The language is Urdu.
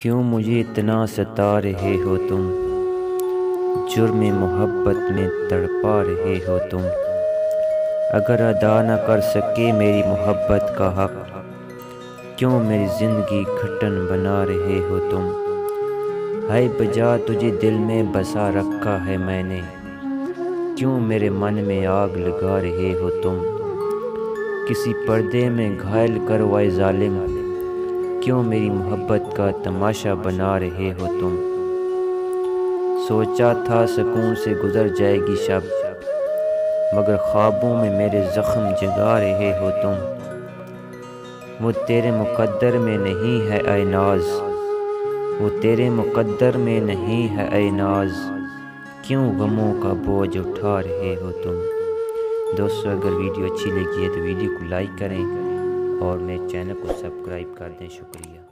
کیوں مجھے اتنا ستا رہے ہو تم، جرم محبت میں تڑپا رہے ہو تم۔ اگر ادا نہ کر سکے میری محبت کا حق، کیوں میری زندگی گھٹن بنا رہے ہو تم۔ ہائے بجا تجھے دل میں بسا رکھا ہے میں نے، کیوں میرے من میں آگ لگا رہے ہو تم۔ کسی پردے میں گھائل کروائے ظالم، کیوں میری محبت کا تماشا بنا رہے ہو تم۔ سوچا تھا سکون سے گزر جائے گی شب، مگر خوابوں میں میرے زخم جگا رہے ہو تم۔ وہ تیرے مقدر میں نہیں ہے اے ناز، وہ تیرے مقدر میں نہیں ہے اے ناز، کیوں غموں کا بوجھ اٹھا رہے ہو تم۔ دوستو اگر ویڈیو اچھی لگی ہے تو ویڈیو کو لائک کریں اور میرے چینل کو سبسکرائب کر دیں۔ شکریہ۔